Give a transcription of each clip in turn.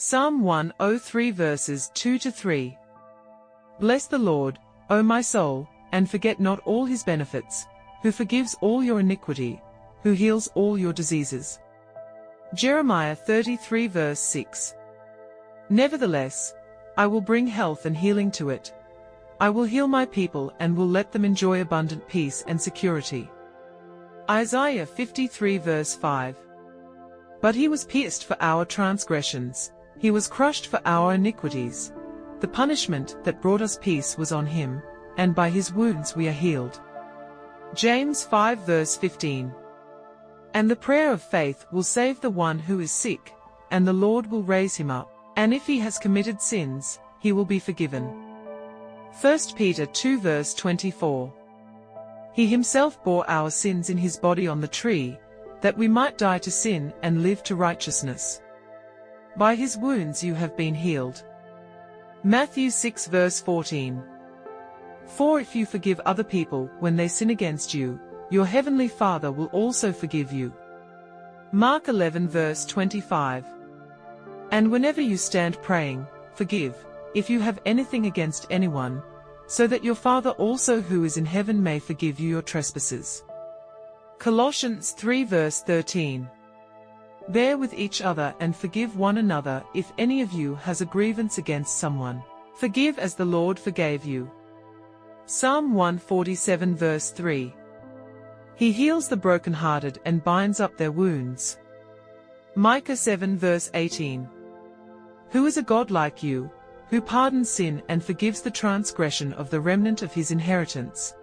Psalm 103 verses 2 to 3. Bless the Lord, O my soul, and forget not all his benefits, who forgives all your iniquity, who heals all your diseases. Jeremiah 33 verse 6. Nevertheless, I will bring health and healing to it. I will heal my people and will let them enjoy abundant peace and security. Isaiah 53 verse 5. But he was pierced for our transgressions, he was crushed for our iniquities. The punishment that brought us peace was on him, and by his wounds we are healed. James 5 verse 15. And the prayer of faith will save the one who is sick, and the Lord will raise him up, and if he has committed sins, he will be forgiven. 1 Peter 2 verse 24. He himself bore our sins in his body on the tree, that we might die to sin and live to righteousness. By his wounds you have been healed. Matthew 6 verse 14. For if you forgive other people when they sin against you, your heavenly Father will also forgive you. Mark 11 verse 25. And whenever you stand praying, forgive, if you have anything against anyone, so that your Father also who is in heaven may forgive you your trespasses. Colossians 3 verse 13. Bear with each other and forgive one another if any of you has a grievance against someone. Forgive as the Lord forgave you. Psalm 147 verse 3. He heals the brokenhearted and binds up their wounds. Micah 7 verse 18. Who is a God like you, who pardons sin and forgives the transgression of the remnant of his inheritance?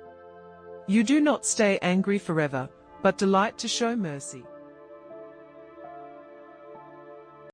You do not stay angry forever, but delight to show mercy.